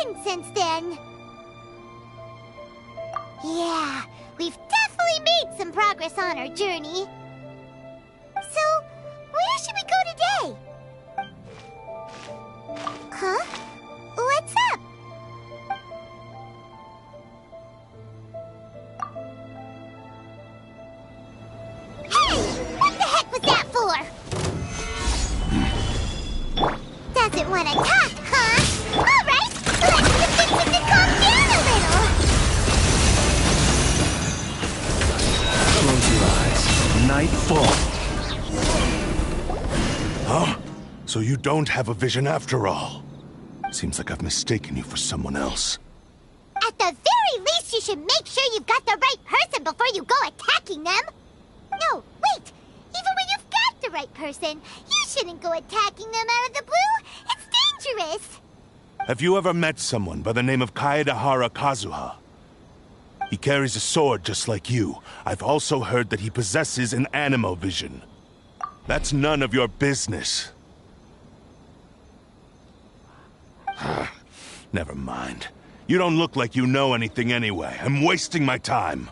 happened since then. Yeah, we've definitely made some progress on our journey. So, where should we go today? Huh? What's up? Hey! What the heck was that for? Doesn't want to talk, huh? Alright, let's convince him to calm down a little. Close your eyes. Nightfall. Huh? So you don't have a vision after all? Seems like I've mistaken you for someone else. At the very least, you should make sure you've got the right person before you go attacking them. No, wait! Even when you've got the right person, you shouldn't go attacking them out of the blue. It's dangerous. Have you ever met someone by the name of Kazuha? He carries a sword just like you. I've also heard that he possesses an animal vision. That's none of your business. Never mind. You don't look like you know anything anyway. I'm wasting my time.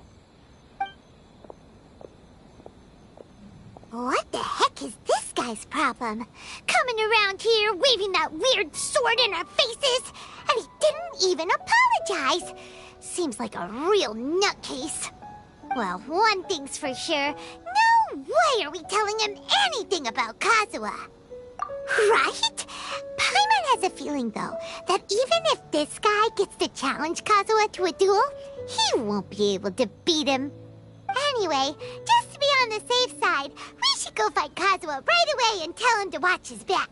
What the heck is this guy's problem? Coming around here, waving that weird sword in our faces, and he didn't even apologize. Seems like a real nutcase. Well, one thing's for sure. No way are we telling him anything about Kazuha. Right? Paimon has a feeling, though, that even if this guy gets to challenge Kazuha to a duel, he won't be able to beat him. Anyway, just to be on the safe side, we should go find Kazuha right away and tell him to watch his back.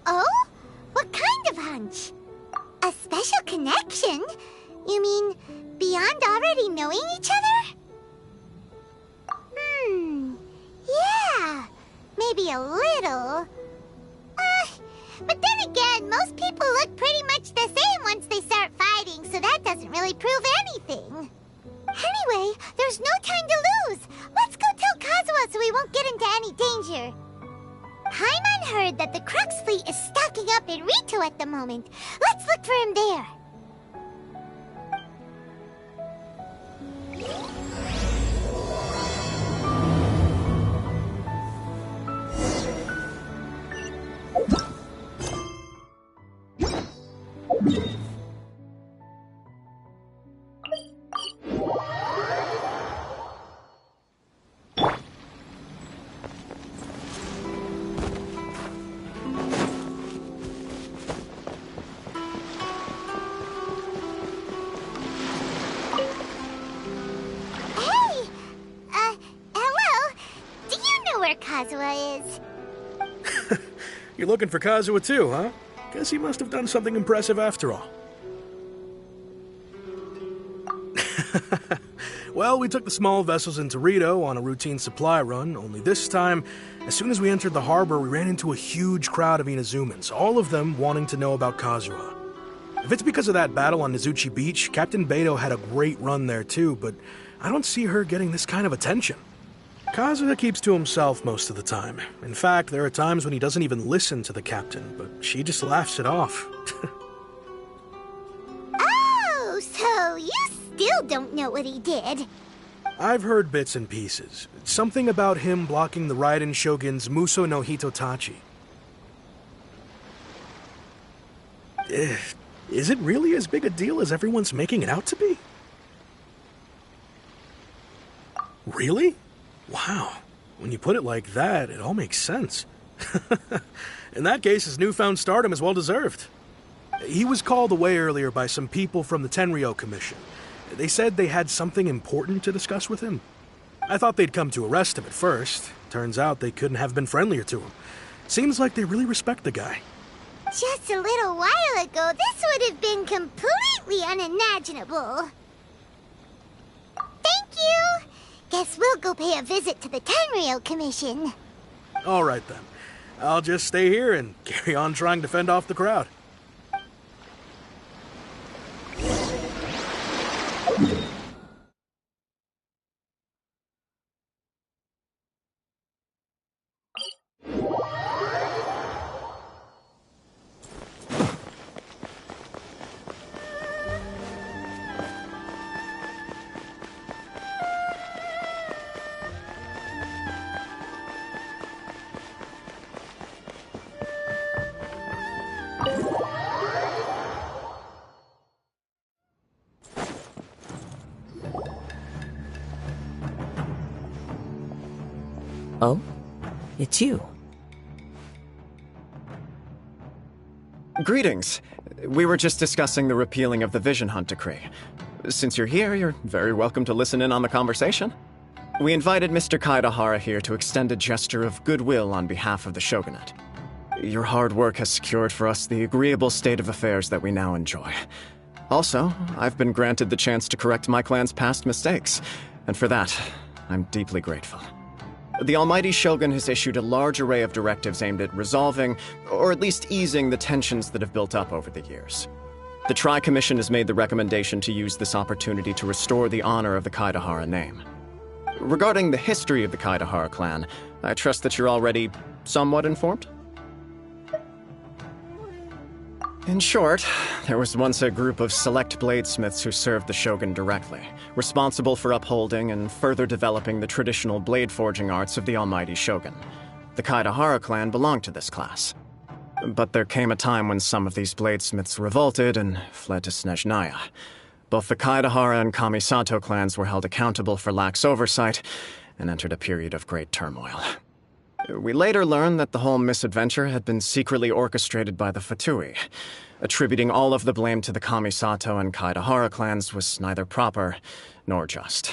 Oh? What kind of hunch? A special connection? You mean beyond already knowing each other? Yeah, maybe a little. But then again, most people look pretty much the same once they start fighting, so that doesn't really prove anything. Anyway, there's no time to lose. Let's go tell Kazuha so we won't get into any danger. Paimon heard that the Crux fleet is stocking up in Rito at the moment. Let's look for him there. Kazuha is. You're looking for Kazuha too, huh? Guess he must have done something impressive after all. Well, we took the small vessels into Rito on a routine supply run, only this time, as soon as we entered the harbor, we ran into a huge crowd of Inazumans, all of them wanting to know about Kazuha. If it's because of that battle on Nizuchi Beach, Captain Beto had a great run there too, but I don't see her getting this kind of attention. Kazuha keeps to himself most of the time. In fact, there are times when he doesn't even listen to the captain, but she just laughs it off. Oh, so you still don't know what he did? I've heard bits and pieces. Something about him blocking the Raiden Shogun's Muso no Hitotachi. Is it really as big a deal as everyone's making it out to be? Really? Wow. When you put it like that, it all makes sense. In that case, his newfound stardom is well deserved. He was called away earlier by some people from the Tenryou Commission. They said they had something important to discuss with him. I thought they'd come to arrest him at first. Turns out they couldn't have been friendlier to him. Seems like they really respect the guy. Just a little while ago, this would have been completely unimaginable. Thank you! Guess we'll go pay a visit to the Tenryou Commission. All right, then. I'll just stay here and carry on trying to fend off the crowd. Oh? It's you. Greetings. We were just discussing the repealing of the Vision Hunt Decree. Since you're here, you're very welcome to listen in on the conversation. We invited Mr. Kaedahara here to extend a gesture of goodwill on behalf of the Shogunate. Your hard work has secured for us the agreeable state of affairs that we now enjoy. Also, I've been granted the chance to correct my clan's past mistakes, and for that, I'm deeply grateful. The Almighty Shogun has issued a large array of directives aimed at resolving, or at least easing, the tensions that have built up over the years. The Tri-Commission has made the recommendation to use this opportunity to restore the honor of the Kaedahara name. Regarding the history of the Kaedahara clan, I trust that you're already somewhat informed? In short, there was once a group of select bladesmiths who served the Shogun directly, responsible for upholding and further developing the traditional blade forging arts of the Almighty Shogun. The Kaedahara clan belonged to this class. But there came a time when some of these bladesmiths revolted and fled to Snezhnaya. Both the Kaedahara and Kamisato clans were held accountable for lax oversight and entered a period of great turmoil. We later learned that the whole misadventure had been secretly orchestrated by the Fatui. Attributing all of the blame to the Kamisato and Kaedahara clans was neither proper nor just.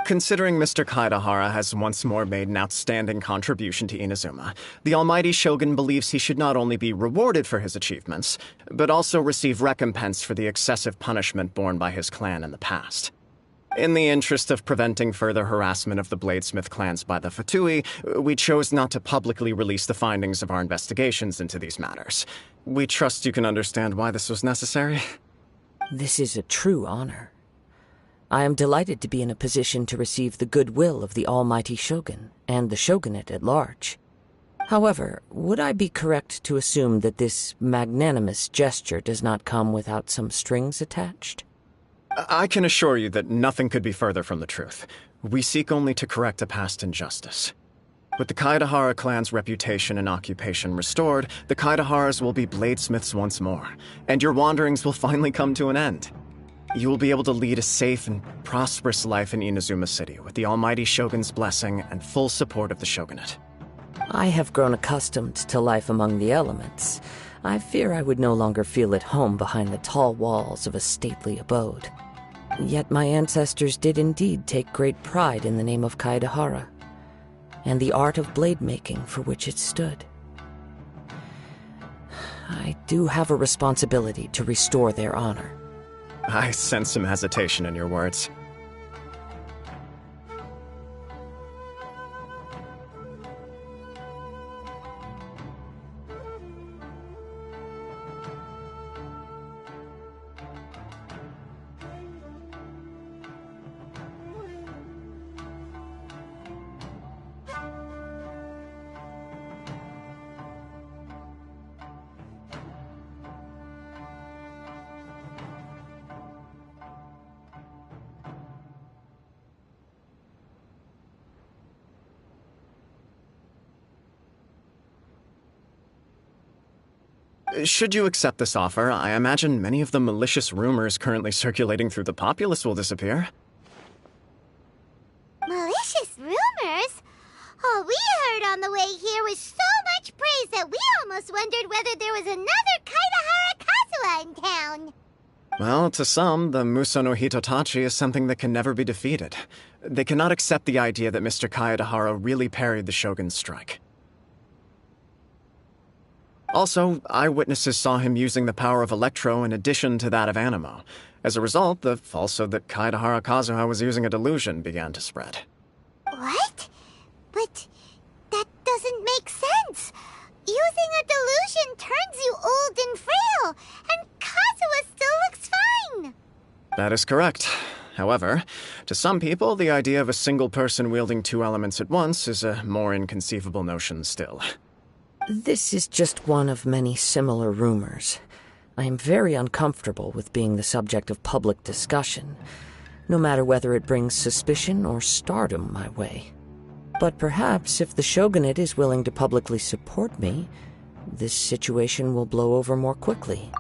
Considering Mr. Kaedahara has once more made an outstanding contribution to Inazuma, the Almighty Shogun believes he should not only be rewarded for his achievements, but also receive recompense for the excessive punishment borne by his clan in the past. In the interest of preventing further harassment of the bladesmith clans by the Fatui, we chose not to publicly release the findings of our investigations into these matters. We trust you can understand why this was necessary. This is a true honor. I am delighted to be in a position to receive the goodwill of the Almighty Shogun and the Shogunate at large. However, would I be correct to assume that this magnanimous gesture does not come without some strings attached? I can assure you that nothing could be further from the truth. We seek only to correct a past injustice. With the Kaedahara clan's reputation and occupation restored, the Kaedaharas will be bladesmiths once more, and your wanderings will finally come to an end. You will be able to lead a safe and prosperous life in Inazuma City with the Almighty Shogun's blessing and full support of the Shogunate. I have grown accustomed to life among the elements. I fear I would no longer feel at home behind the tall walls of a stately abode. Yet my ancestors did indeed take great pride in the name of Kaedahara, and the art of blade making for which it stood. I do have a responsibility to restore their honor. I sense some hesitation in your words. Should you accept this offer, I imagine many of the malicious rumors currently circulating through the populace will disappear. Malicious rumors? All we heard on the way here was so much praise that we almost wondered whether there was another Kaedahara Kazuha in town. Well, to some, the Muso no Hitotachi is something that can never be defeated. They cannot accept the idea that Mr. Kaedahara really parried the Shogun's strike. Also, eyewitnesses saw him using the power of Electro in addition to that of Animo. As a result, the falsehood that Kaedahara Kazuha was using a delusion began to spread. What? But that doesn't make sense. Using a delusion turns you old and frail, and Kazuha still looks fine. That is correct. However, to some people, the idea of a single person wielding two elements at once is a more inconceivable notion still. This is just one of many similar rumors. I am very uncomfortable with being the subject of public discussion, no matter whether it brings suspicion or stardom my way. But perhaps if the Shogunate is willing to publicly support me, this situation will blow over more quickly.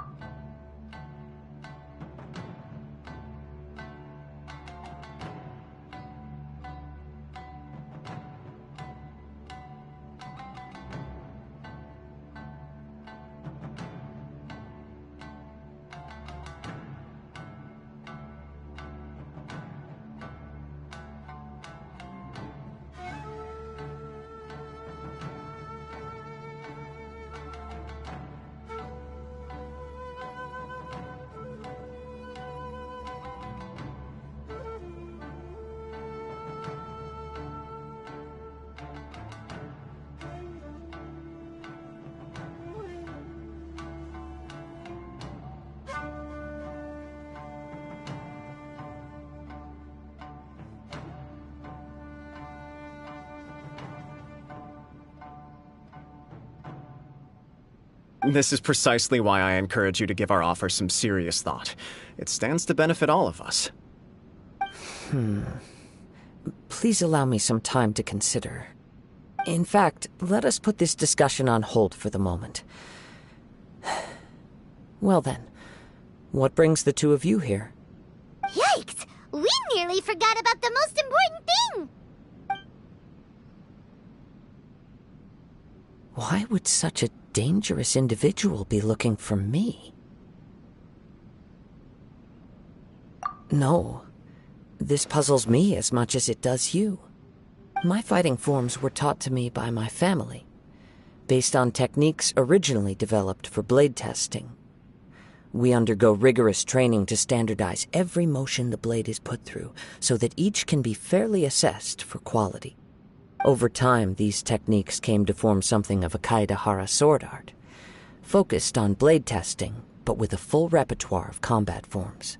This is precisely why I encourage you to give our offer some serious thought. It stands to benefit all of us. Please allow me some time to consider. In fact, let us put this discussion on hold for the moment. Well then, what brings the two of you here? Yikes! We nearly forgot about the most important thing! Why would such a dangerous individual be looking for me? No, this puzzles me as much as it does you. My fighting forms were taught to me by my family, based on techniques originally developed for blade testing. We undergo rigorous training to standardize every motion the blade is put through, so that each can be fairly assessed for quality. Over time, these techniques came to form something of a Kaedehara sword art, focused on blade testing, but with a full repertoire of combat forms.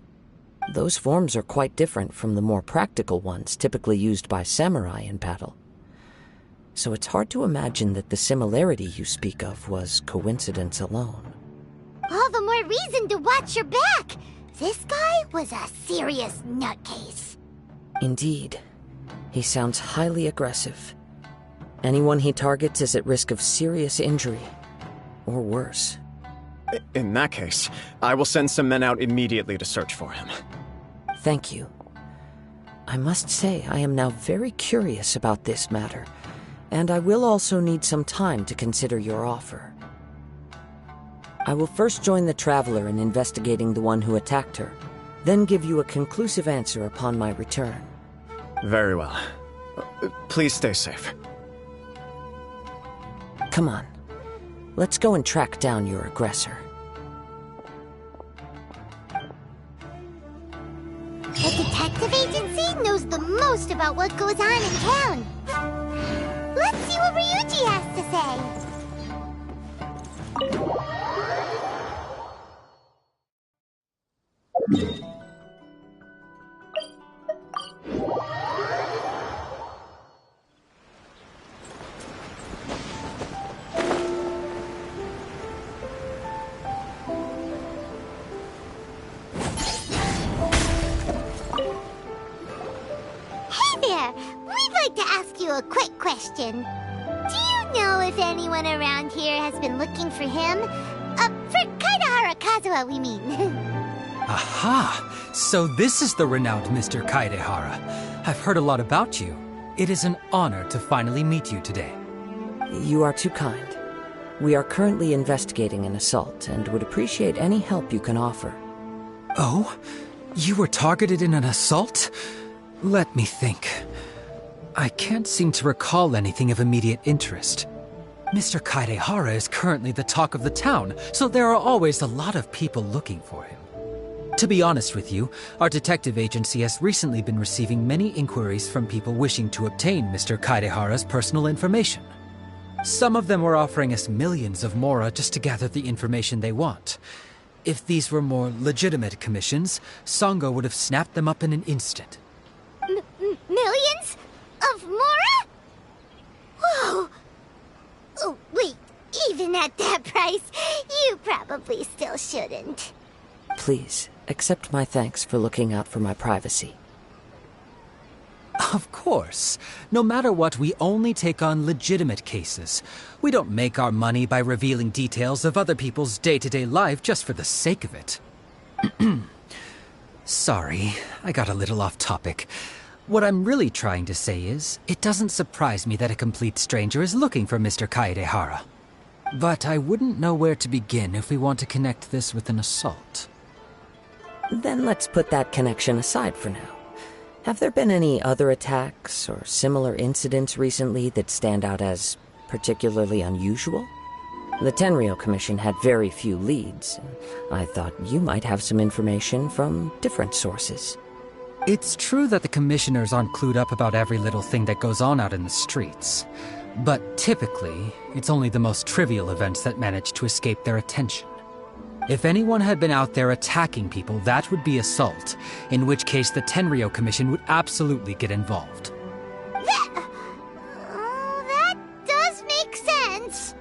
Those forms are quite different from the more practical ones typically used by samurai in battle. So it's hard to imagine that the similarity you speak of was coincidence alone. All the more reason to watch your back! This guy was a serious nutcase. Indeed. He sounds highly aggressive. Anyone he targets is at risk of serious injury, or worse. In that case, I will send some men out immediately to search for him. Thank you. I must say I am now very curious about this matter, and I will also need some time to consider your offer. I will first join the Traveler in investigating the one who attacked her, then give you a conclusive answer upon my return. Very well. Please stay safe. Come on. Let's go and track down your aggressor. The detective agency knows the most about what goes on in town. Let's see what Ryuji has to say. We'd like to ask you a quick question. Do you know if anyone around here has been looking for him? For Kaedehara Kazuha, we mean. Aha! So this is the renowned Mr. Kaedehara. I've heard a lot about you. It is an honor to finally meet you today. You are too kind. We are currently investigating an assault and would appreciate any help you can offer. Oh? You were targeted in an assault? Let me think. I can't seem to recall anything of immediate interest. Mr. Kaedehara is currently the talk of the town, so there are always a lot of people looking for him. To be honest with you, our detective agency has recently been receiving many inquiries from people wishing to obtain Mr. Kaedehara's personal information. Some of them were offering us millions of mora just to gather the information they want. If these were more legitimate commissions, Sango would have snapped them up in an instant. Millions? Of mora? Whoa! Oh, wait, even at that price, you probably still shouldn't. Please, accept my thanks for looking out for my privacy. Of course. No matter what, we only take on legitimate cases. We don't make our money by revealing details of other people's day-to-day life just for the sake of it. Sorry, I got a little off topic. What I'm really trying to say is, it doesn't surprise me that a complete stranger is looking for Mr. Kaedehara. But I wouldn't know where to begin if we want to connect this with an assault. Then let's put that connection aside for now. Have there been any other attacks or similar incidents recently that stand out as particularly unusual? The Tenryou Commission had very few leads, and I thought you might have some information from different sources. It's true that the commissioners aren't clued up about every little thing that goes on out in the streets. But typically, it's only the most trivial events that manage to escape their attention. If anyone had been out there attacking people, that would be assault, in which case the Tenryou Commission would absolutely get involved. That does make sense.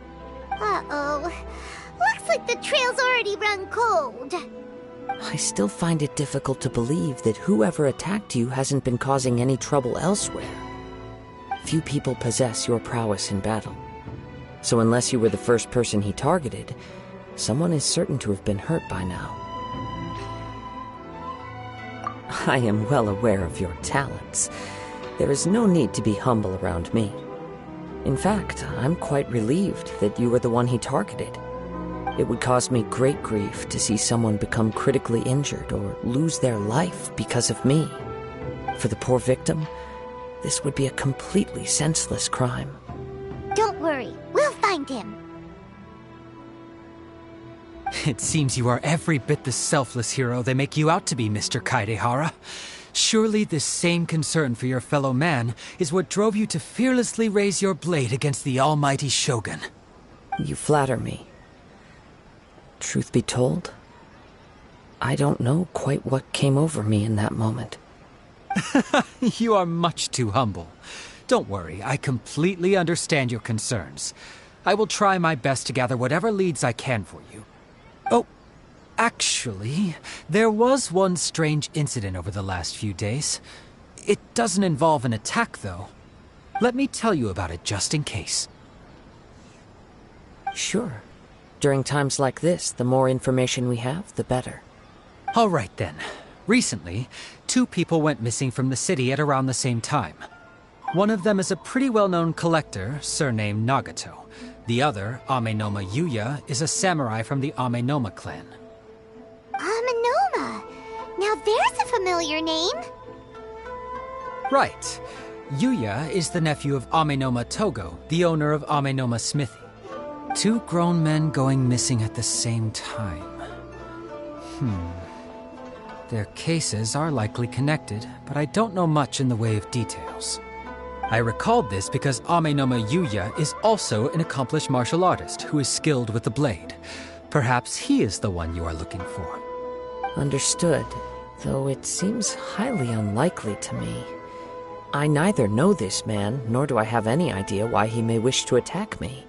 Uh-oh. Looks around. I still find it difficult to believe that whoever attacked you hasn't been causing any trouble elsewhere. Few people possess your prowess in battle. So unless you were the first person he targeted, someone is certain to have been hurt by now. I am well aware of your talents. There is no need to be humble around me. In fact, I'm quite relieved that you were the one he targeted. It would cause me great grief to see someone become critically injured or lose their life because of me. For the poor victim, this would be a completely senseless crime. Don't worry, we'll find him. It seems you are every bit the selfless hero they make you out to be, Mr. Kaedehara. Surely this same concern for your fellow man is what drove you to fearlessly raise your blade against the almighty Shogun. You flatter me. Truth be told, I don't know quite what came over me in that moment. You are much too humble. Don't worry, I completely understand your concerns. I will try my best to gather whatever leads I can for you. Oh, actually, there was one strange incident over the last few days. It doesn't involve an attack, though. Let me tell you about it just in case. Sure. During times like this, the more information we have, the better. All right, then. Recently, 2 people went missing from the city at around the same time. One of them is a pretty well-known collector, surnamed Nagato. The other, Amenoma Yuya, is a samurai from the Amenoma clan. Amenoma! Now there's a familiar name. Right. Yuya is the nephew of Amenoma Togo, the owner of Amenoma Smithy. 2 grown men going missing at the same time. Their cases are likely connected, but I don't know much in the way of details. I recalled this because Amenoma Yuya is also an accomplished martial artist who is skilled with the blade. Perhaps he is the one you are looking for. Understood, though it seems highly unlikely to me. I neither know this man, nor do I have any idea why he may wish to attack me.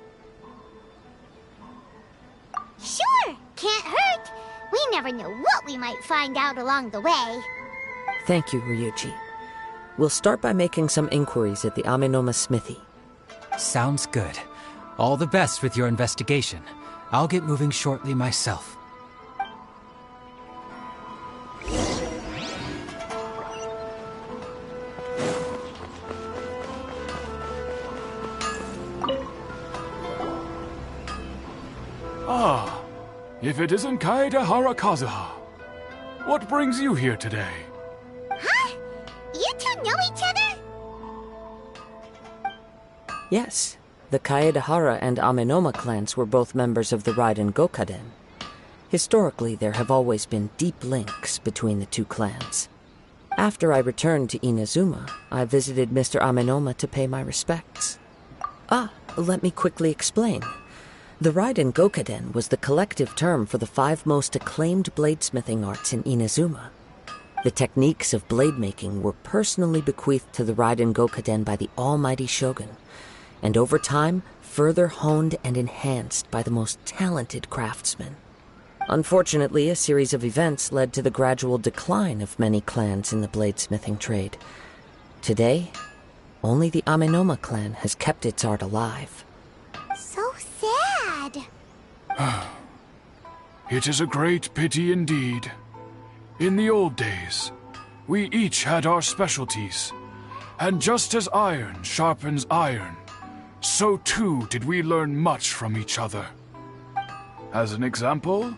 Sure, can't hurt. We never know what we might find out along the way. Thank you, Ryuji. We'll start by making some inquiries at the Amenoma Smithy. Sounds good. All the best with your investigation. I'll get moving shortly myself. Ah, if it isn't Kaedehara Kazuha. What brings you here today? Huh? You 2 know each other? Yes, the Kaedehara and Amenoma clans were both members of the Raiden Gokaden. Historically, there have always been deep links between the 2 clans. After I returned to Inazuma, I visited Mr. Amenoma to pay my respects. Let me quickly explain. The Raiden Gokaden was the collective term for the 5 most acclaimed bladesmithing arts in Inazuma. The techniques of blade making were personally bequeathed to the Raiden Gokaden by the almighty Shogun, and over time, further honed and enhanced by the most talented craftsmen. Unfortunately, a series of events led to the gradual decline of many clans in the bladesmithing trade. Today, only the Amenoma clan has kept its art alive. So sad. It is a great pity indeed. In the old days, we each had our specialties, and just as iron sharpens iron, so too did we learn much from each other. As an example,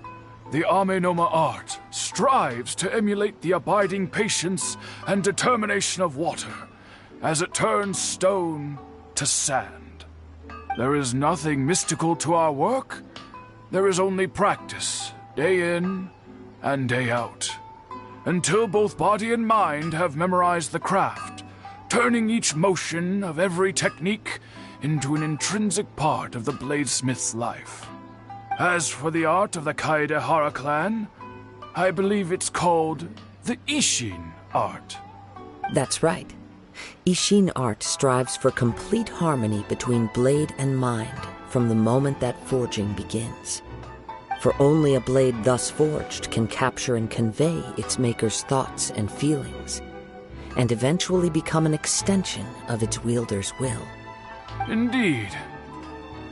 the Amenoma art strives to emulate the abiding patience and determination of water as it turns stone to sand. There is nothing mystical to our work. There is only practice, day in and day out, until both body and mind have memorized the craft, turning each motion of every technique into an intrinsic part of the bladesmith's life. As for the art of the Kaedehara clan, I believe it's called the Ishin art. That's right. Ishin art strives for complete harmony between blade and mind from the moment that forging begins. For only a blade thus forged can capture and convey its maker's thoughts and feelings, and eventually become an extension of its wielder's will. Indeed.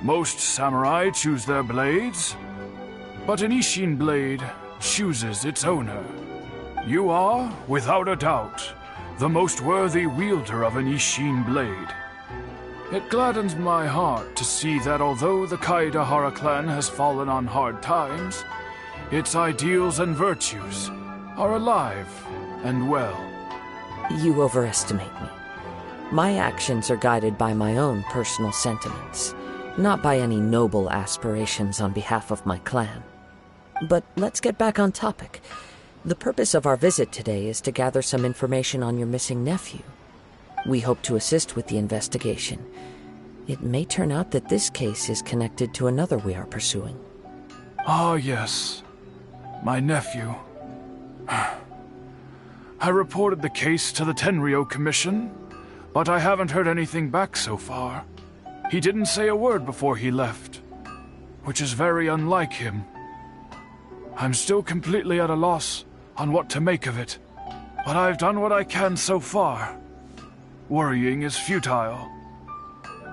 Most samurai choose their blades, but an Ishin blade chooses its owner. You are, without a doubt, the most worthy wielder of an Ishin blade. It gladdens my heart to see that although the Kaedahara clan has fallen on hard times, its ideals and virtues are alive and well. You overestimate me. My actions are guided by my own personal sentiments, not by any noble aspirations on behalf of my clan. But let's get back on topic. The purpose of our visit today is to gather some information on your missing nephew. We hope to assist with the investigation. It may turn out that this case is connected to another we are pursuing. Ah, yes. My nephew. I reported the case to the Tenryo Commission, but I haven't heard anything back so far. He didn't say a word before he left, which is very unlike him. I'm still completely at a loss on what to make of it, but I've done what I can so far. Worrying is futile.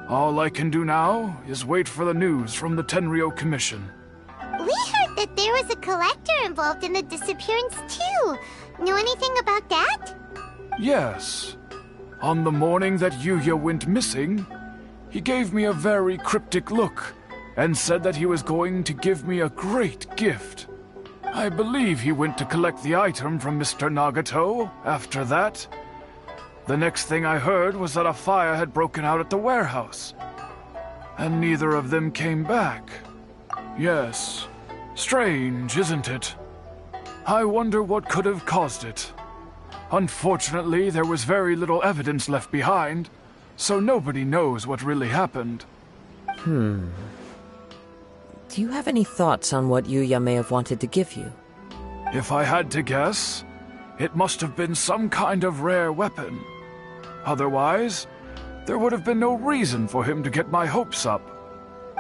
All I can do now is wait for the news from the Tenryo Commission. We heard that there was a collector involved in the disappearance too. Know anything about that? Yes. On the morning that Yuya went missing, he gave me a very cryptic look and said that he was going to give me a great gift. I believe he went to collect the item from Mr. Nagato after that. The next thing I heard was that a fire had broken out at the warehouse, and neither of them came back. Yes, strange, isn't it? I wonder what could have caused it. Unfortunately, there was very little evidence left behind, so nobody knows what really happened. Do you have any thoughts on what Yuya may have wanted to give you? If I had to guess, it must have been some kind of rare weapon. Otherwise, there would have been no reason for him to get my hopes up.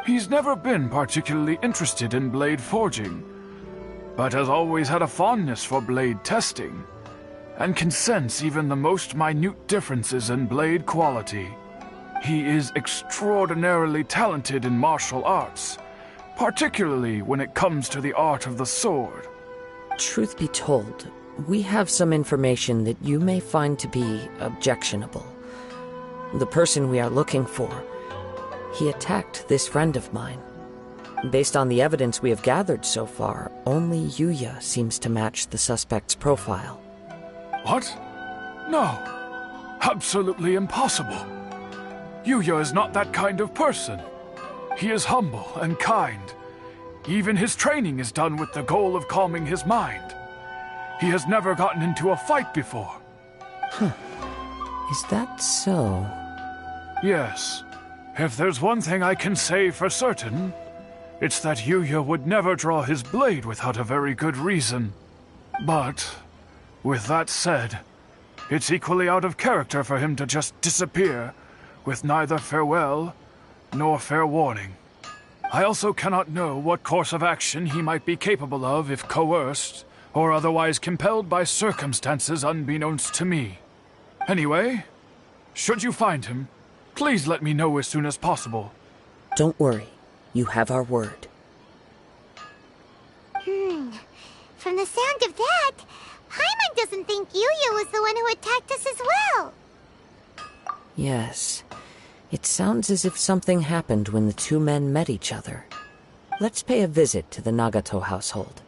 He's never been particularly interested in blade forging, but has always had a fondness for blade testing, and can sense even the most minute differences in blade quality. He is extraordinarily talented in martial arts, particularly when it comes to the art of the sword. Truth be told, we have some information that you may find to be objectionable. The person we are looking for, he attacked this friend of mine. Based on the evidence we have gathered so far, only Yuya seems to match the suspect's profile. What? No. Absolutely impossible. Yuya is not that kind of person. He is humble and kind. Even his training is done with the goal of calming his mind. He has never gotten into a fight before. Is that so? Yes. If there's one thing I can say for certain, it's that Yuya would never draw his blade without a very good reason. But, with that said, it's equally out of character for him to just disappear, with neither farewell nor fair warning. I also cannot know what course of action he might be capable of if coerced, or otherwise compelled by circumstances unbeknownst to me. Anyway, should you find him, please let me know as soon as possible. Don't worry. You have our word. From the sound of that, Paimon doesn't think Yuya was the one who attacked us as well. Yes. It sounds as if something happened when the two men met each other. Let's pay a visit to the Nagato household.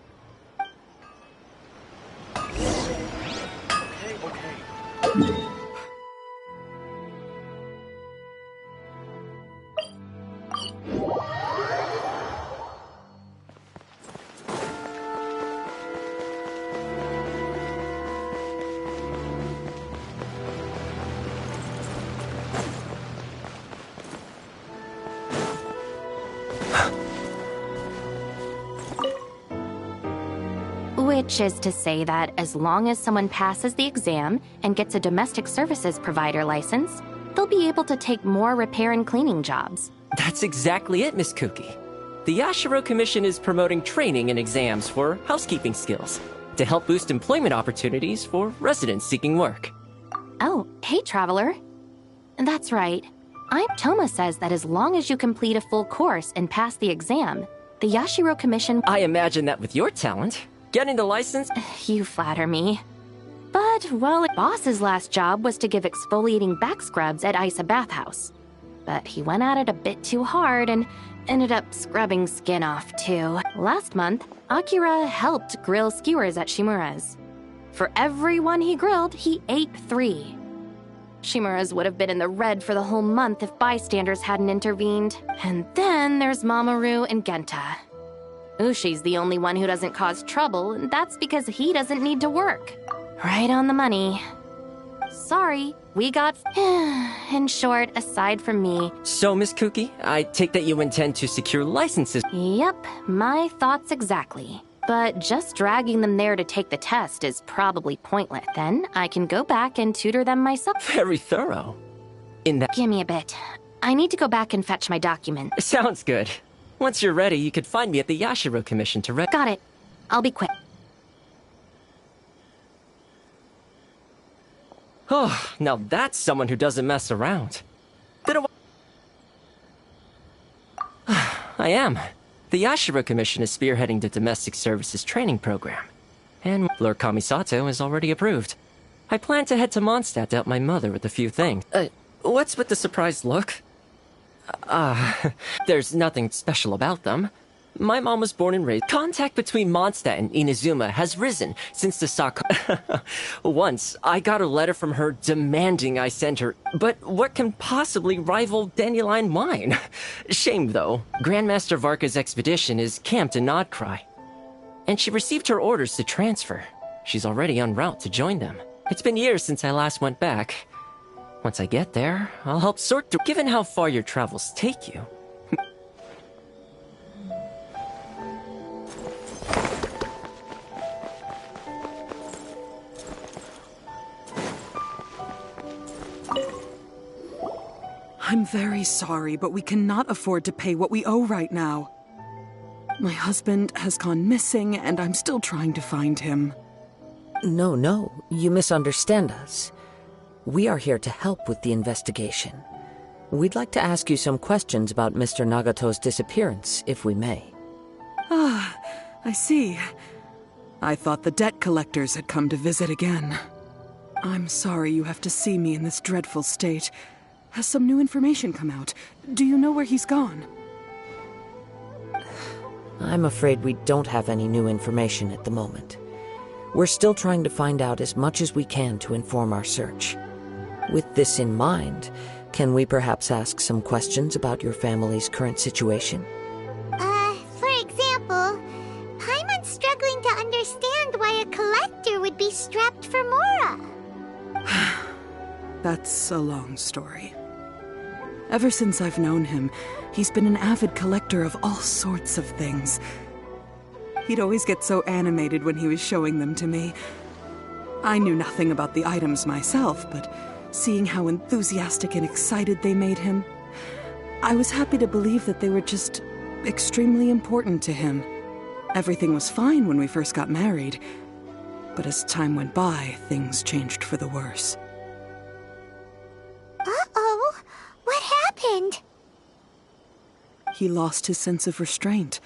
Which is to say that as long as someone passes the exam and gets a domestic services provider license, they'll be able to take more repair and cleaning jobs. That's exactly it, Miss Cookie. The Yashiro Commission is promoting training and exams for housekeeping skills to help boost employment opportunities for residents seeking work. Oh, hey, Traveler. That's right. Toma says that as long as you complete a full course and pass the exam, the Yashiro Commission... I imagine that with your talent, getting the license... You flatter me. But, well, boss's last job was to give exfoliating back scrubs at Isa Bathhouse. But he went at it a bit too hard and ended up scrubbing skin off, too. Last month, Akira helped grill skewers at Shimura's. For every one he grilled, he ate 3. Shimura's would have been in the red for the whole month if bystanders hadn't intervened. And then there's Mamoru and Genta. Ushi's the only one who doesn't cause trouble, and that's because he doesn't need to work. Right on the money. Sorry, we got... In short, aside from me... So, Miss Kuki, I take that you intend to secure licenses... Yep, my thoughts exactly. But just dragging them there to take the test is probably pointless. Then I can go back and tutor them myself. Very thorough. In that... Give me a bit. I need to go back and fetch my document. Sounds good. Once you're ready, you could find me at the Yashiro Commission to Got it. I'll be quick. Oh, now that's someone who doesn't mess around. I am. The Yashiro Commission is spearheading the Domestic Services Training Program. And Lord Kamisato is already approved. I plan to head to Mondstadt to help my mother with a few things. What's with the surprised look? There's nothing special about them. My mom was born and raised. Contact between Mondstadt and Inazuma has risen since the Saka... Once, I got a letter from her demanding I send her... But what can possibly rival dandelion wine? Shame, though. Grandmaster Varka's expedition is camped in Nodcry. And she received her orders to transfer. She's already en route to join them. It's been years since I last went back. Once I get there, I'll help sort through... Given how far your travels take you... I'm very sorry, but we cannot afford to pay what we owe right now. My husband has gone missing, and I'm still trying to find him. No, you misunderstand us. We are here to help with the investigation. We'd like to ask you some questions about Mr. Nagato's disappearance, if we may. Ah, I see. I thought the debt collectors had come to visit again. I'm sorry you have to see me in this dreadful state. Has some new information come out? Do you know where he's gone? I'm afraid we don't have any new information at the moment. We're still trying to find out as much as we can to inform our search. With this in mind, can we perhaps ask some questions about your family's current situation? For example, Paimon's struggling to understand why a collector would be strapped for Mora. That's a long story. Ever since I've known him, he's been an avid collector of all sorts of things. He'd always get so animated when he was showing them to me. I knew nothing about the items myself, but seeing how enthusiastic and excited they made him, I was happy to believe that they were just extremely important to him. Everything was fine when we first got married, but as time went by, things changed for the worse. Uh-oh, what happened? He lost his sense of restraint.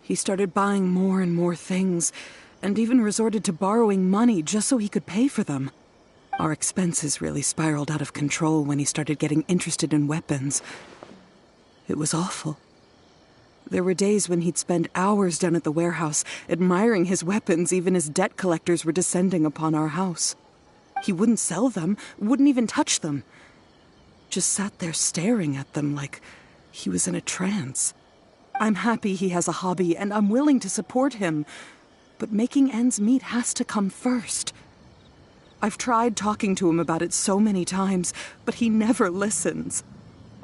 He started buying more and more things, and even resorted to borrowing money just so he could pay for them. Our expenses really spiraled out of control when he started getting interested in weapons. It was awful. There were days when he'd spend hours down at the warehouse, admiring his weapons even as debt collectors were descending upon our house. He wouldn't sell them, wouldn't even touch them. Just sat there staring at them like he was in a trance. I'm happy he has a hobby, and I'm willing to support him. But making ends meet has to come first. I've tried talking to him about it so many times, but he never listens.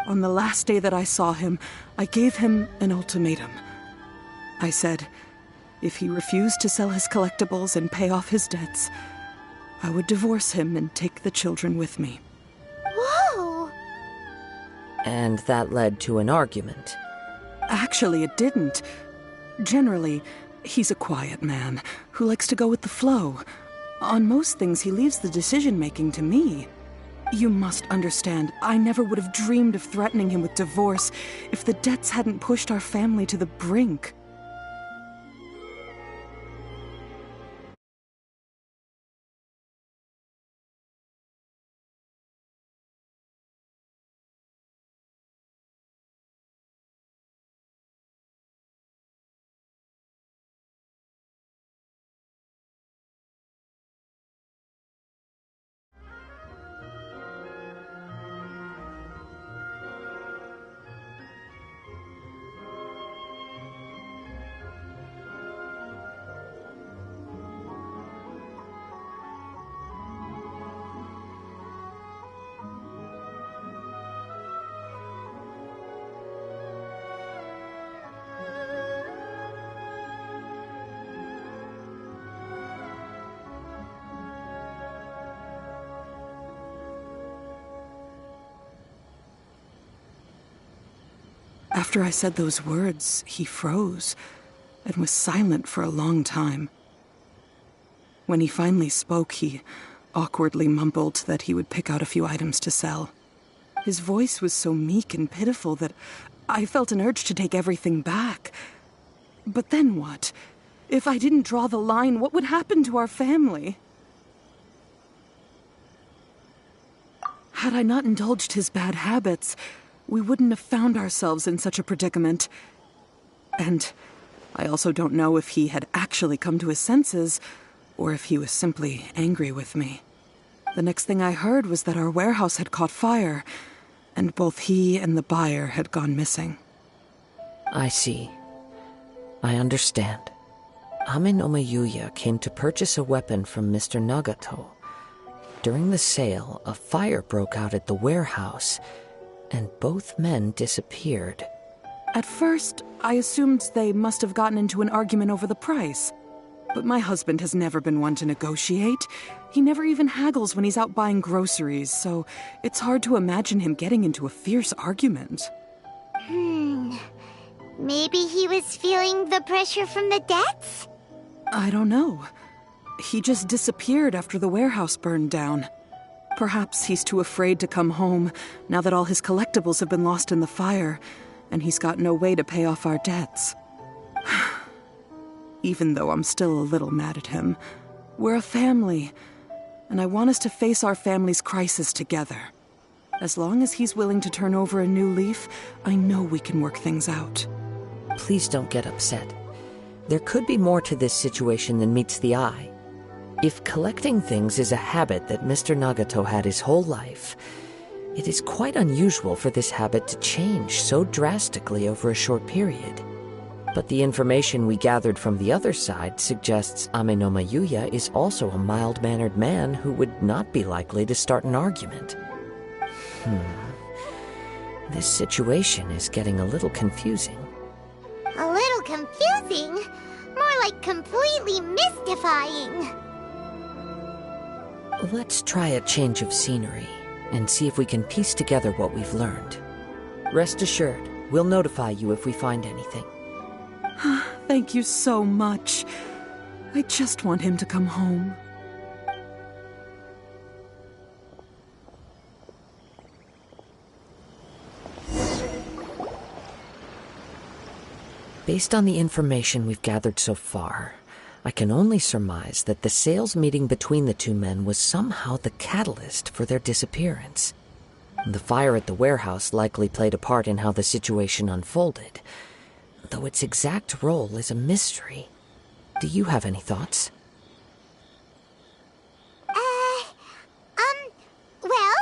On the last day that I saw him, I gave him an ultimatum. I said, if he refused to sell his collectibles and pay off his debts, I would divorce him and take the children with me. Whoa! And that led to an argument. Actually, it didn't. Generally, he's a quiet man who likes to go with the flow. On most things, he leaves the decision-making to me. You must understand, I never would have dreamed of threatening him with divorce if the debts hadn't pushed our family to the brink. After I said those words, he froze and was silent for a long time. When he finally spoke, he awkwardly mumbled that he would pick out a few items to sell. His voice was so meek and pitiful that I felt an urge to take everything back. But then what? If I didn't draw the line, what would happen to our family? Had I not indulged his bad habits, we wouldn't have found ourselves in such a predicament. And I also don't know if he had actually come to his senses, or if he was simply angry with me. The next thing I heard was that our warehouse had caught fire, and both he and the buyer had gone missing. I see. I understand. Ame no Mayuya came to purchase a weapon from Mr. Nagato. During the sale, a fire broke out at the warehouse, and both men disappeared. At first, I assumed they must have gotten into an argument over the price. But my husband has never been one to negotiate. He never even haggles when he's out buying groceries, so it's hard to imagine him getting into a fierce argument. Maybe he was feeling the pressure from the debts? I don't know. He just disappeared after the warehouse burned down. Perhaps he's too afraid to come home now that all his collectibles have been lost in the fire, and he's got no way to pay off our debts. Even though I'm still a little mad at him, we're a family, and I want us to face our family's crisis together. As long as he's willing to turn over a new leaf, I know we can work things out. Please don't get upset. There could be more to this situation than meets the eye. If collecting things is a habit that Mr. Nagato had his whole life, it is quite unusual for this habit to change so drastically over a short period. But the information we gathered from the other side suggests Ame no Mayuya is also a mild-mannered man who would not be likely to start an argument. This situation is getting a little confusing. A little confusing? More like completely mystifying. Let's try a change of scenery and see if we can piece together what we've learned. Rest assured, we'll notify you if we find anything. Thank you so much. I just want him to come home. Based on the information we've gathered so far, I can only surmise that the sales meeting between the two men was somehow the catalyst for their disappearance. The fire at the warehouse likely played a part in how the situation unfolded, though its exact role is a mystery. Do you have any thoughts? Well,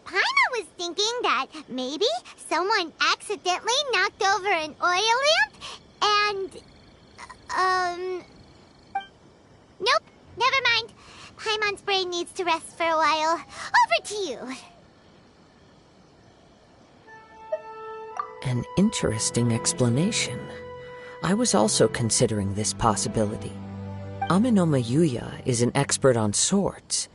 Paimon was thinking that maybe someone accidentally knocked over an oil lamp and, nope, never mind. Paimon's brain needs to rest for a while. Over to you. An interesting explanation. I was also considering this possibility. Ame no Mayuya is an expert on swords.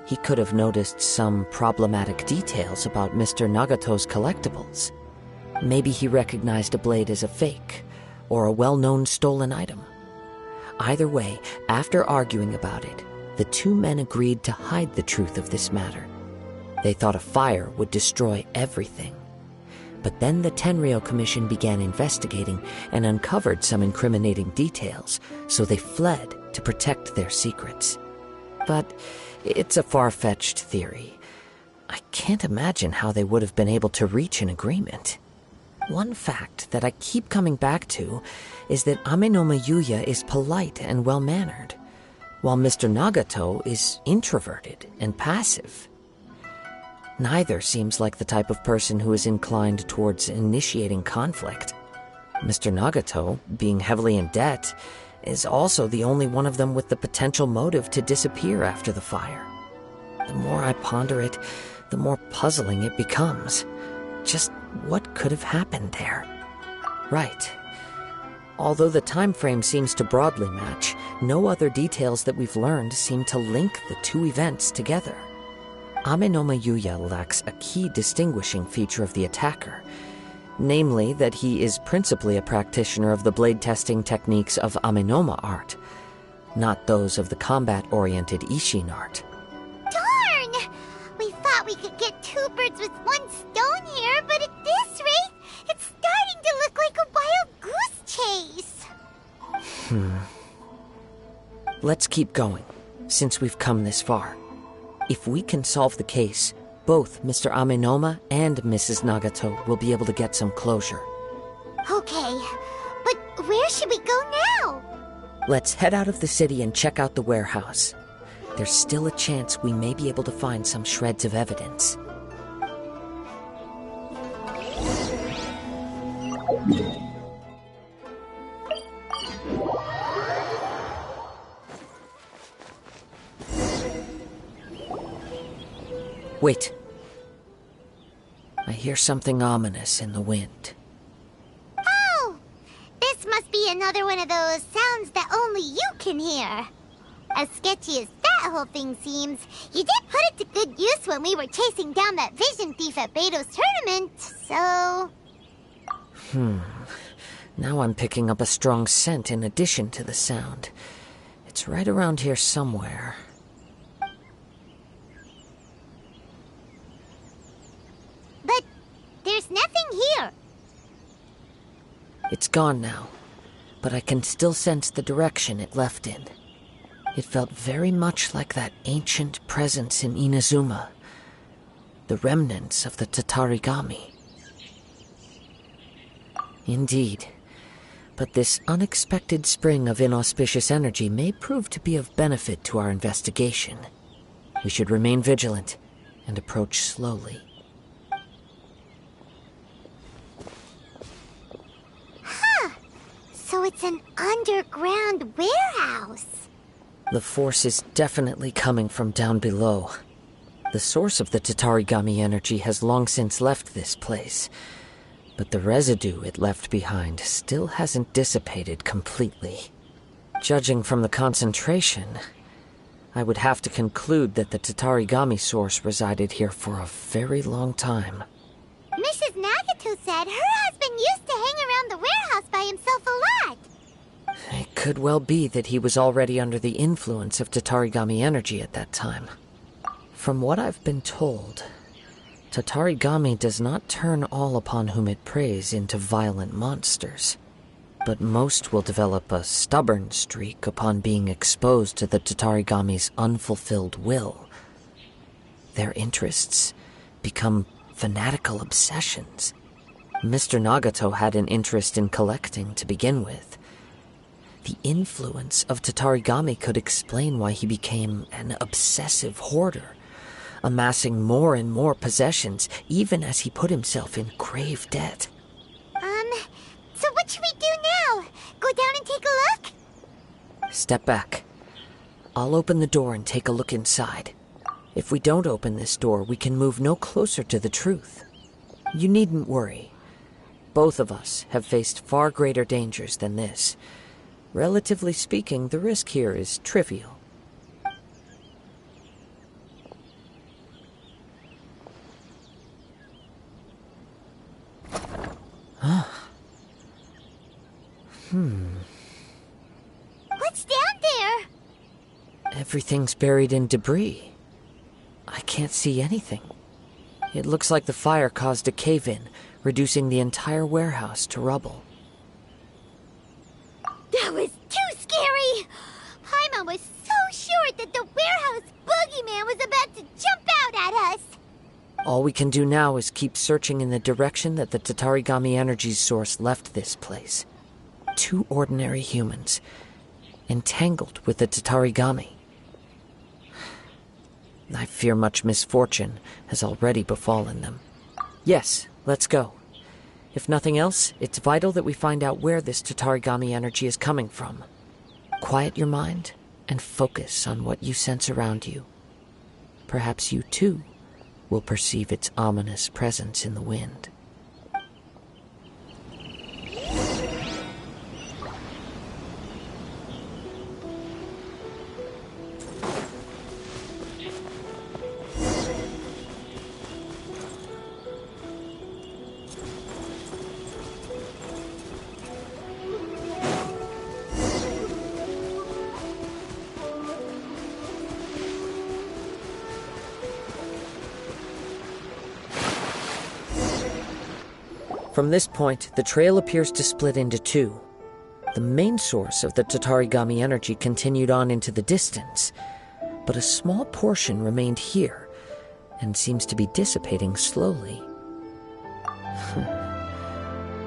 He could have noticed some problematic details about Mr. Nagato's collectibles. Maybe he recognized a blade as a fake, or a well-known stolen item. Either way, after arguing about it, the two men agreed to hide the truth of this matter. They thought a fire would destroy everything. But then the Tenryou Commission began investigating and uncovered some incriminating details, so they fled to protect their secrets. But it's a far-fetched theory. I can't imagine how they would have been able to reach an agreement. One fact that I keep coming back to is that Amenoma Yuya is polite and well-mannered, while Mr. Nagato is introverted and passive. Neither seems like the type of person who is inclined towards initiating conflict. Mr. Nagato, being heavily in debt, is also the only one of them with the potential motive to disappear after the fire. The more I ponder it, the more puzzling it becomes. Just what could have happened there? Right. Although the time frame seems to broadly match, no other details that we've learned seem to link the two events together. Amenoma Yuya lacks a key distinguishing feature of the attacker, namely that he is principally a practitioner of the blade testing techniques of Amenoma art, not those of the combat-oriented Ishin art. Darn! We thought we could get two birds with one stone here, but at this rate, it's starting to look like a wild goose chase. Let's keep going, since we've come this far. If we can solve the case, both Mr. Amenoma and Mrs. Nagato will be able to get some closure. Okay, but where should we go now? Let's head out of the city and check out the warehouse. There's still a chance we may be able to find some shreds of evidence. Wait. I hear something ominous in the wind. Oh! This must be another one of those sounds that only you can hear. As sketchy as that whole thing seems, you did put it to good use when we were chasing down that vision thief at Beto's tournament, so... Now I'm picking up a strong scent in addition to the sound. It's right around here somewhere. But there's nothing here. It's gone now, but I can still sense the direction it left in. It felt very much like that ancient presence in Inazuma, the remnants of the Tatarigami. Indeed, but this unexpected spring of inauspicious energy may prove to be of benefit to our investigation. We should remain vigilant and approach slowly. So it's an underground warehouse. The force is definitely coming from down below. The source of the Tatarigami energy has long since left this place, but the residue it left behind still hasn't dissipated completely. Judging from the concentration, I would have to conclude that the Tatarigami source resided here for a very long time. Mrs. Nagato said her husband used to hang around the warehouse by himself a lot. It could well be that he was already under the influence of Tatarigami energy at that time. From what I've been told, Tatarigami does not turn all upon whom it preys into violent monsters, but most will develop a stubborn streak upon being exposed to the Tatarigami's unfulfilled will. Their interests become fanatical obsessions. Mr. Nagato had an interest in collecting to begin with. The influence of Tatarigami could explain why he became an obsessive hoarder, amassing more and more possessions even as he put himself in grave debt. So what should we do now? Go down and take a look? Step back. I'll open the door and take a look inside. If we don't open this door, we can move no closer to the truth. You needn't worry. Both of us have faced far greater dangers than this. Relatively speaking, the risk here is trivial. What's down there? Everything's buried in debris. I can't see anything. It looks like the fire caused a cave-in, reducing the entire warehouse to rubble. That was too scary! Paimon was so sure that the warehouse boogeyman was about to jump out at us! All we can do now is keep searching in the direction that the Tatarigami energy source left this place. 2 ordinary humans, entangled with the Tatarigami. I fear much misfortune has already befallen them. Yes, let's go. If nothing else, it's vital that we find out where this Tatarigami energy is coming from. Quiet your mind and focus on what you sense around you. Perhaps you too will perceive its ominous presence in the wind. From this point, the trail appears to split into 2. The main source of the Tatarigami energy continued on into the distance, but a small portion remained here and seems to be dissipating slowly.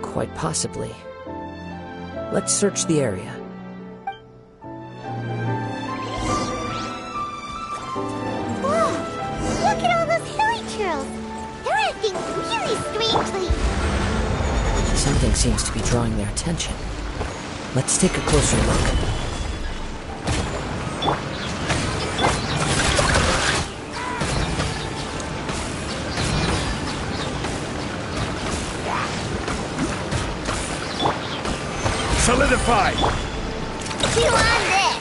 Quite possibly. Let's search the area. Whoa! Look at all those hilly churls! They're acting really strangely! Something seems to be drawing their attention. Let's take a closer look. Solidify! Chew on this!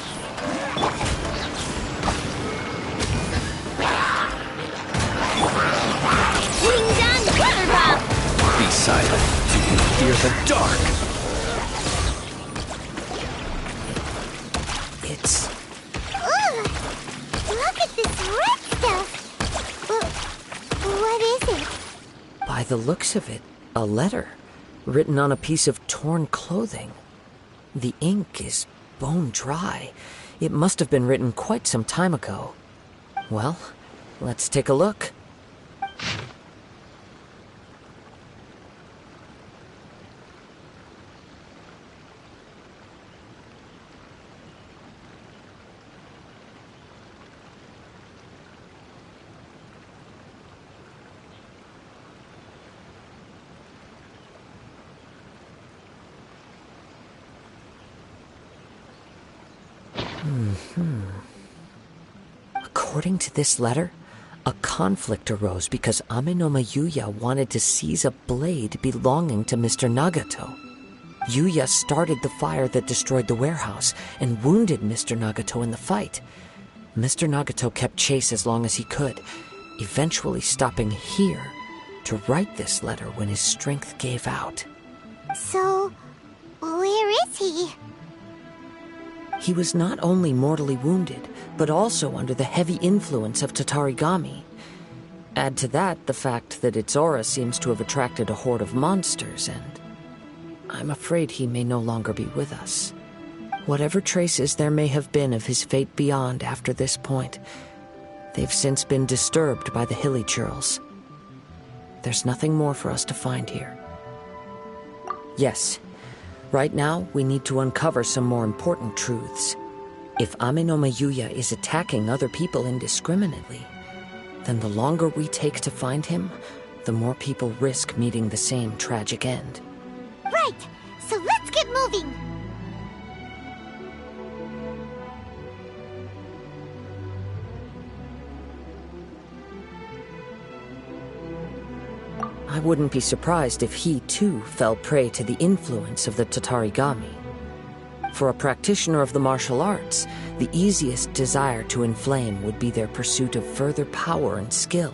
Wing down water bomb! Be silent. You can fear the dark. It's... Ugh! Look at this red stuff! What is it? By the looks of it, a letter written on a piece of torn clothing. The ink is bone dry. It must have been written quite some time ago. Well, let's take a look. According to this letter, a conflict arose because Amenoma Yuya wanted to seize a blade belonging to Mr. Nagato. Yuya started the fire that destroyed the warehouse and wounded Mr. Nagato in the fight. Mr. Nagato kept chase as long as he could, eventually stopping here to write this letter when his strength gave out. So, where is he? He was not only mortally wounded, but also under the heavy influence of Tatarigami. Add to that the fact that its aura seems to have attracted a horde of monsters, and I'm afraid he may no longer be with us. Whatever traces there may have been of his fate beyond after this point, they've since been disturbed by the hilly churls. There's nothing more for us to find here. Yes. Right now, we need to uncover some more important truths. If Amenoma Yuya is attacking other people indiscriminately, then the longer we take to find him, the more people risk meeting the same tragic end. Right! So let's get moving! I wouldn't be surprised if he, too, fell prey to the influence of the Tatarigami. For a practitioner of the martial arts, the easiest desire to inflame would be their pursuit of further power and skill.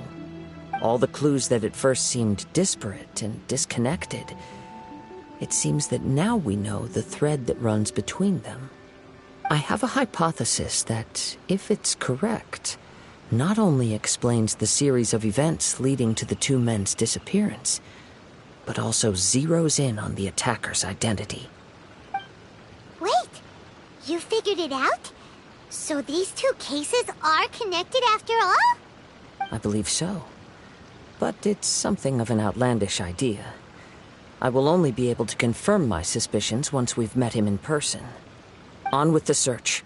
All the clues that at first seemed disparate and disconnected It seems that now we know the thread that runs between them. I have a hypothesis that, if it's correct, not only explains the series of events leading to the two men's disappearance, but also zeroes in on the attacker's identity. Wait, you figured it out? So these two cases are connected after all? I believe so. But it's something of an outlandish idea. I will only be able to confirm my suspicions once we've met him in person. On with the search.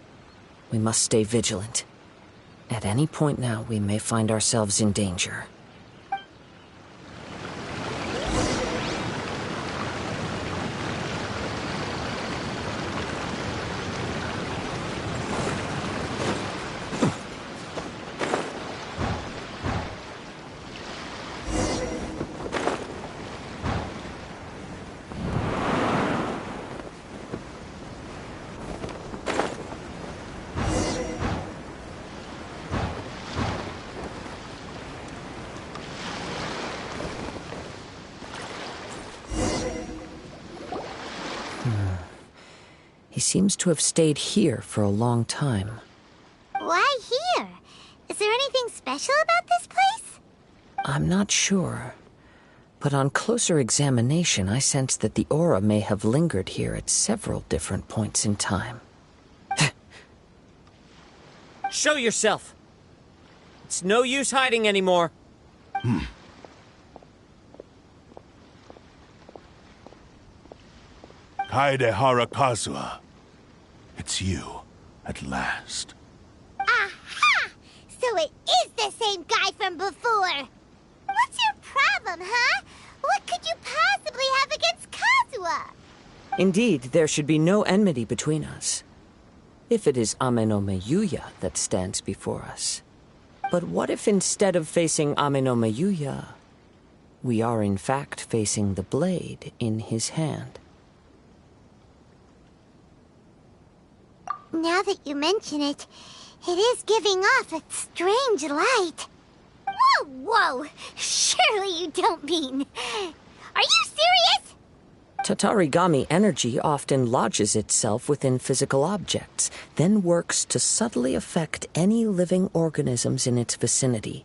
We must stay vigilant. At any point now, we may find ourselves in danger. He seems to have stayed here for a long time. Why here? Is there anything special about this place? I'm not sure. But on closer examination, I sense that the aura may have lingered here at several different points in time. Show yourself! It's no use hiding anymore. Kaedehara Kazuha. It's you, at last. Aha! So it is the same guy from before! What's your problem, huh? What could you possibly have against Kazuha? Indeed, there should be no enmity between us. If it is Ame no Meyuya that stands before us. But what if instead of facing Ame no Meyuya, we are in fact facing the blade in his hand? Now that you mention it, it is giving off a strange light. Whoa, whoa! Surely you don't mean... Are you serious? Tatarigami energy often lodges itself within physical objects, then works to subtly affect any living organisms in its vicinity.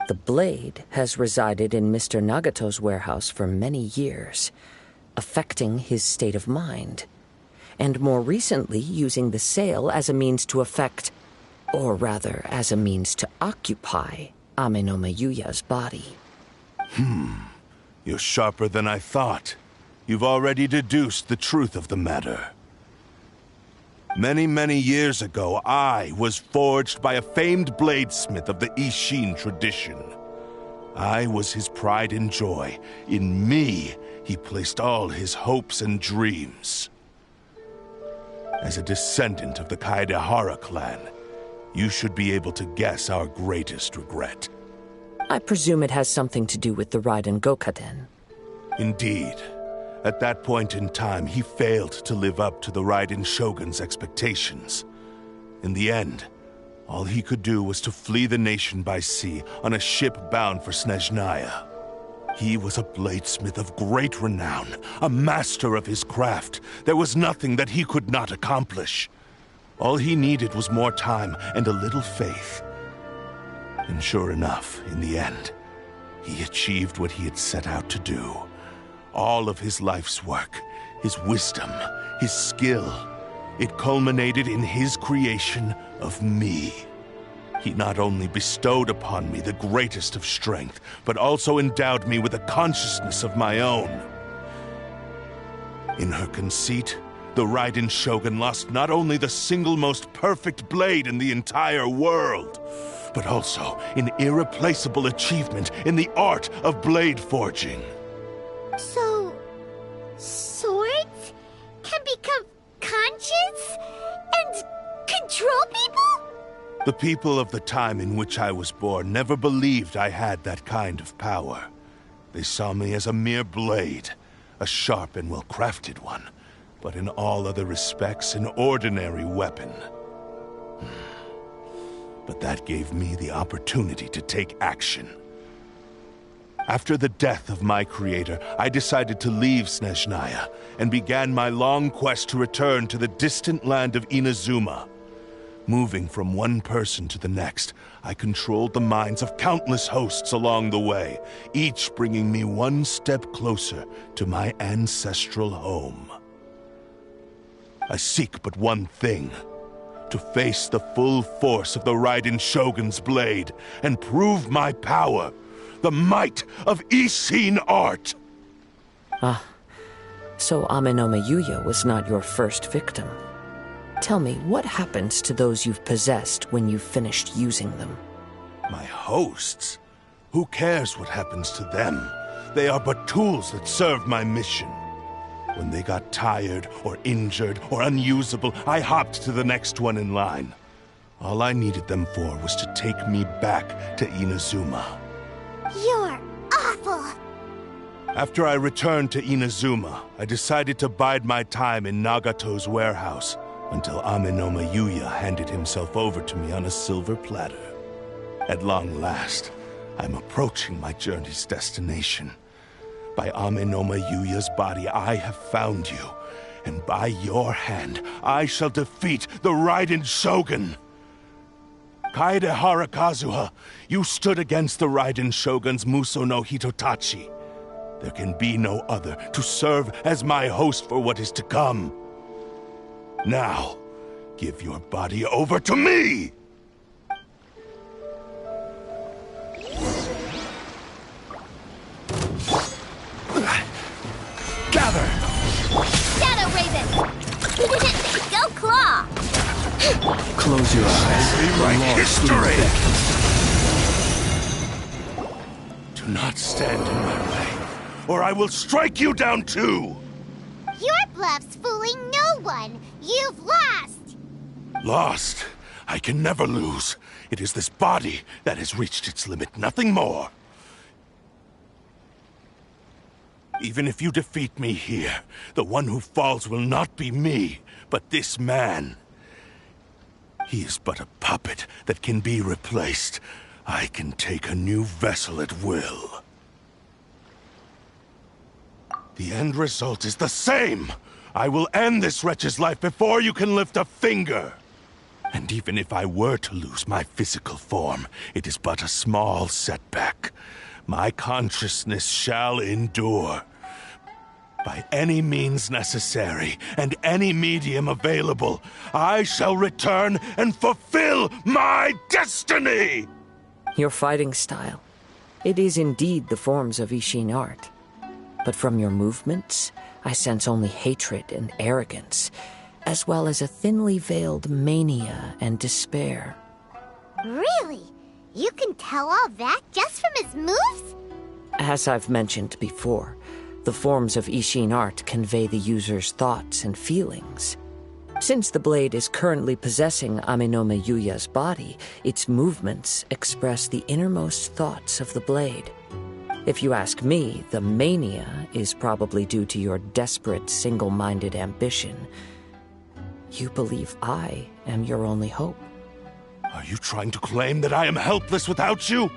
The blade has resided in Mr. Nagato's warehouse for many years, affecting his state of mind, and more recently using the sale as a means to affect, or rather as a means to occupy, Ame no Meyuya's body. You're sharper than I thought. You've already deduced the truth of the matter. Many, many years ago, I was forged by a famed bladesmith of the Ishin tradition. I was his pride and joy. In me, he placed all his hopes and dreams. As a descendant of the Kaedehara clan, you should be able to guess our greatest regret. I presume it has something to do with the Raiden Gokaden. Indeed. At that point in time, he failed to live up to the Raiden Shogun's expectations. In the end, all he could do was to flee the nation by sea on a ship bound for Snezhnaya. He was a bladesmith of great renown, a master of his craft. There was nothing that he could not accomplish. All he needed was more time and a little faith. And sure enough, in the end, he achieved what he had set out to do. All of his life's work, his wisdom, his skill, it culminated in his creation of me. He not only bestowed upon me the greatest of strength, but also endowed me with a consciousness of my own. In her conceit, the Raiden Shogun lost not only the single most perfect blade in the entire world, but also an irreplaceable achievement in the art of blade forging. So... swords can become conscious and control people? The people of the time in which I was born never believed I had that kind of power. They saw me as a mere blade, a sharp and well-crafted one, but in all other respects an ordinary weapon. But that gave me the opportunity to take action. After the death of my creator, I decided to leave Snezhnaya and began my long quest to return to the distant land of Inazuma. Moving from one person to the next, I controlled the minds of countless hosts along the way, each bringing me one step closer to my ancestral home. I seek but one thing: to face the full force of the Raiden Shogun's blade and prove my power, the might of Ishin art! So Amenoma Yuya was not your first victim. Tell me, what happens to those you've possessed when you've finished using them? My hosts? Who cares what happens to them? They are but tools that serve my mission. When they got tired, or injured, or unusable, I hopped to the next one in line. All I needed them for was to take me back to Inazuma. You're awful! After I returned to Inazuma, I decided to bide my time in Nagato's warehouse until Amenoma Yuya handed himself over to me on a silver platter. At long last, I'm approaching my journey's destination. By Amenoma Yuya's body, I have found you, and by your hand, I shall defeat the Raiden Shogun! Kaedehara Kazuha, you stood against the Raiden Shogun's Muso no Hitotachi. There can be no other to serve as my host for what is to come. Now, give your body over to me! Gather! Shadow Raven! Go Claw! Close your eyes. Rewrite history! Do not stand in my way, or I will strike you down too! Your bluff's fooling no one! You've lost! Lost? I can never lose. It is this body that has reached its limit, nothing more. Even if you defeat me here, the one who falls will not be me, but this man. He is but a puppet that can be replaced. I can take a new vessel at will. The end result is the same! I will end this wretch's life before you can lift a finger! And even if I were to lose my physical form, it is but a small setback. My consciousness shall endure. By any means necessary, and any medium available, I shall return and fulfill my destiny! Your fighting style. It is indeed the forms of Ishin art. But from your movements, I sense only hatred and arrogance, as well as a thinly veiled mania and despair. Really? You can tell all that just from his moves? As I've mentioned before, the forms of Ishin art convey the user's thoughts and feelings. Since the blade is currently possessing Amenoma Yuya's body, its movements express the innermost thoughts of the blade. If you ask me, the mania is probably due to your desperate, single-minded ambition. You believe I am your only hope. Are you trying to claim that I am helpless without you?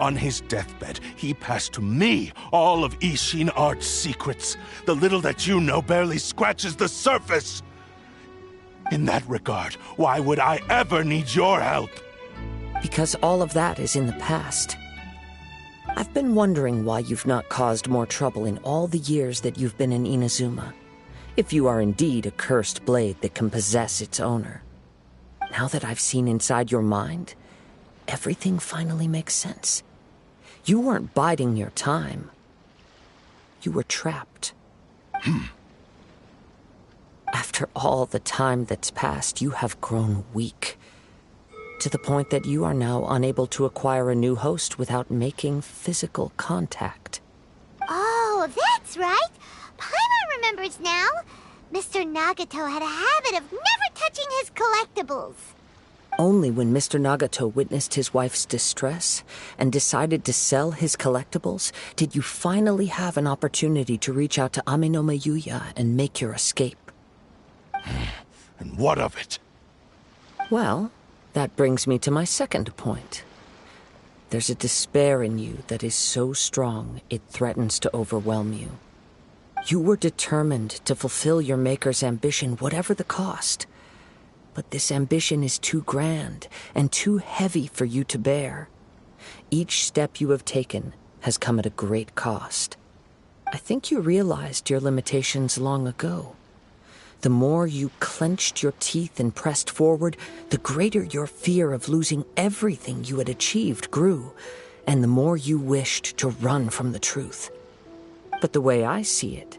On his deathbed, he passed to me all of Ishin art's secrets. The little that you know barely scratches the surface. In that regard, why would I ever need your help? Because all of that is in the past. I've been wondering why you've not caused more trouble in all the years that you've been in Inazuma. If you are indeed a cursed blade that can possess its owner. Now that I've seen inside your mind, everything finally makes sense. You weren't biding your time. You were trapped. After all the time that's passed, you have grown weak. To the point that you are now unable to acquire a new host without making physical contact. Oh, that's right. Paimon remembers now. Mr. Nagato had a habit of never touching his collectibles. Only when Mr. Nagato witnessed his wife's distress and decided to sell his collectibles did you finally have an opportunity to reach out to Amenoma Yuya and make your escape. And what of it? Well, that brings me to my second point. There's a despair in you that is so strong it threatens to overwhelm you. You were determined to fulfill your Maker's ambition, whatever the cost. But this ambition is too grand and too heavy for you to bear. Each step you have taken has come at a great cost. I think you realized your limitations long ago. The more you clenched your teeth and pressed forward, the greater your fear of losing everything you had achieved grew, and the more you wished to run from the truth. But the way I see it,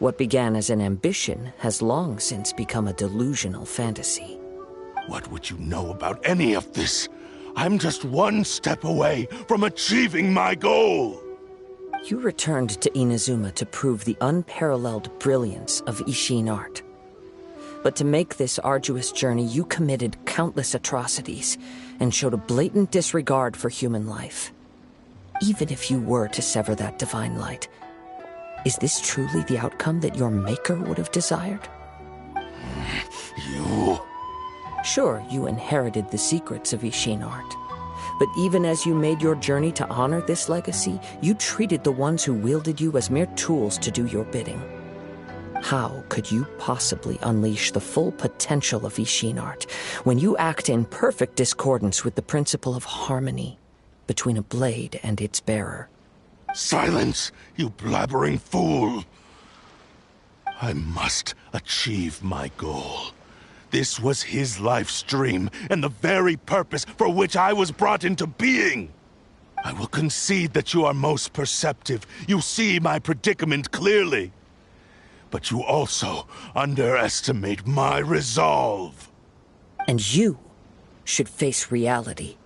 what began as an ambition has long since become a delusional fantasy. What would you know about any of this? I'm just one step away from achieving my goal! You returned to Inazuma to prove the unparalleled brilliance of Ishin art. But to make this arduous journey, you committed countless atrocities and showed a blatant disregard for human life. Even if you were to sever that divine light, is this truly the outcome that your Maker would have desired? You... Sure, you inherited the secrets of Ishin art. But even as you made your journey to honor this legacy, you treated the ones who wielded you as mere tools to do your bidding. How could you possibly unleash the full potential of Ishin art when you act in perfect discordance with the principle of harmony between a blade and its bearer? Silence, you blabbering fool! I must achieve my goal. This was his life's dream, and the very purpose for which I was brought into being. I will concede that you are most perceptive. You see my predicament clearly. But you also underestimate my resolve. And you should face reality.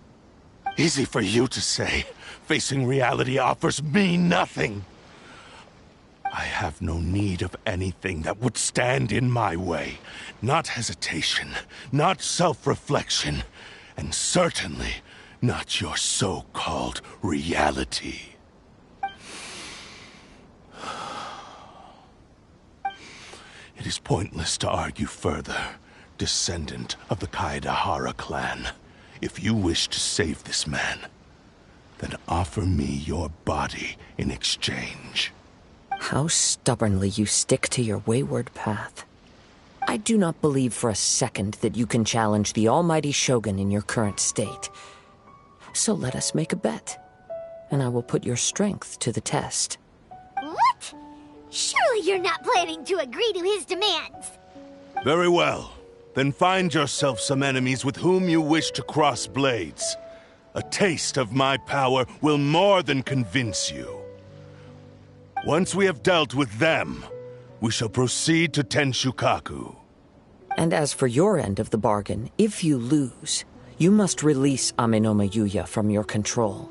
Easy for you to say. Facing reality offers me nothing. I have no need of anything that would stand in my way. Not hesitation, not self-reflection, and certainly not your so-called reality. It is pointless to argue further, descendant of the Kaedahara clan. If you wish to save this man, then offer me your body in exchange. How stubbornly you stick to your wayward path. I do not believe for a second that you can challenge the almighty Shogun in your current state. So let us make a bet, and I will put your strength to the test. What? Surely you're not planning to agree to his demands. Very well. Then find yourself some enemies with whom you wish to cross blades. A taste of my power will more than convince you. Once we have dealt with them, we shall proceed to Tenshukaku. And as for your end of the bargain, if you lose, you must release Amenoma Yuya from your control.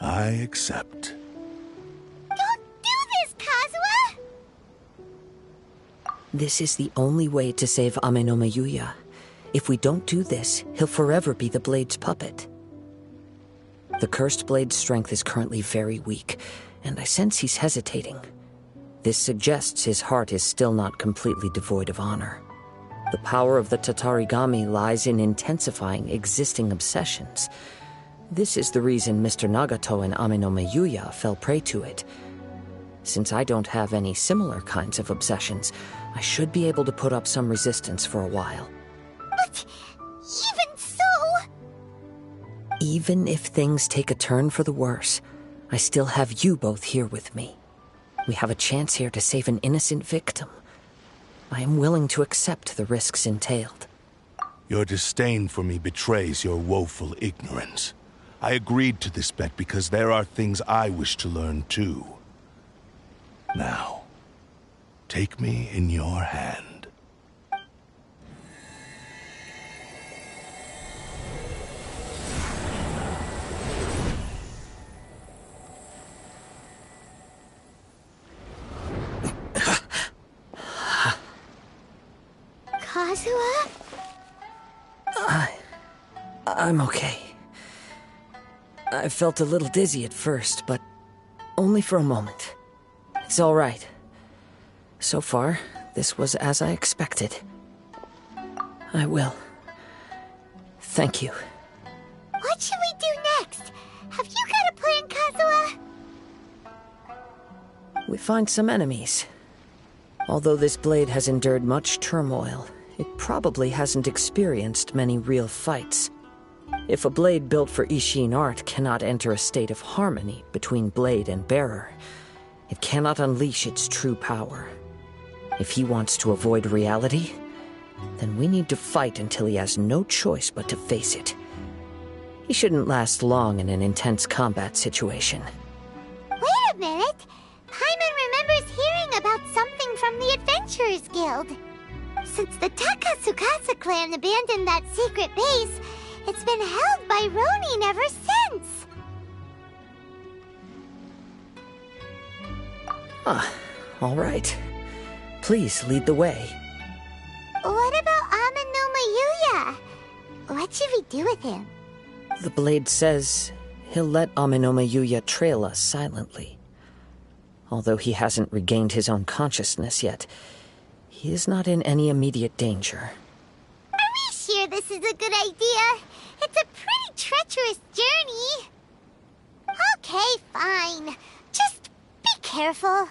I accept. Don't do this, Kazuha! This is the only way to save Amenoma Yuya. If we don't do this, he'll forever be the Blade's puppet. The Cursed Blade's strength is currently very weak, and I sense he's hesitating. This suggests his heart is still not completely devoid of honor. The power of the Tatarigami lies in intensifying existing obsessions. This is the reason Mr. Nagato and Amenoma Yuya fell prey to it. Since I don't have any similar kinds of obsessions, I should be able to put up some resistance for a while. But even so... Even if things take a turn for the worse, I still have you both here with me. We have a chance here to save an innocent victim. I am willing to accept the risks entailed. Your disdain for me betrays your woeful ignorance. I agreed to this bet because there are things I wish to learn too. Now, take me in your hand. Kazuha? I'm okay. I felt a little dizzy at first, but only for a moment. It's all right. So far, this was as I expected. I will. Thank you. What should we do We find some enemies. Although this blade has endured much turmoil, it probably hasn't experienced many real fights. If a blade built for Ishin art cannot enter a state of harmony between blade and bearer, it cannot unleash its true power. If he wants to avoid reality, then we need to fight until he has no choice but to face it. He shouldn't last long in an intense combat situation. Wait a minute! Paimon remembers hearing about something from the Adventurers Guild. Since the Takasukasa clan abandoned that secret base, it's been held by Ronin ever since. All right. Please lead the way. What about Amanoma Yuya? What should we do with him? The blade says he'll let Amenoma Yuya trail us silently. Although he hasn't regained his own consciousness yet, he is not in any immediate danger. Are we sure this is a good idea? It's a pretty treacherous journey. Okay, fine. Just be careful.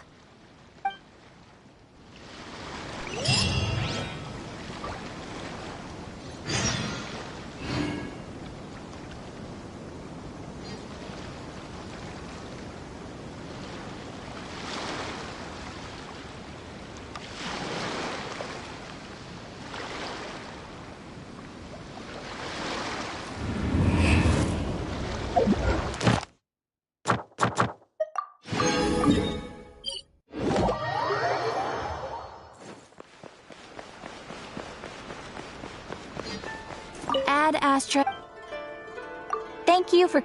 Ad Astra. Thank you for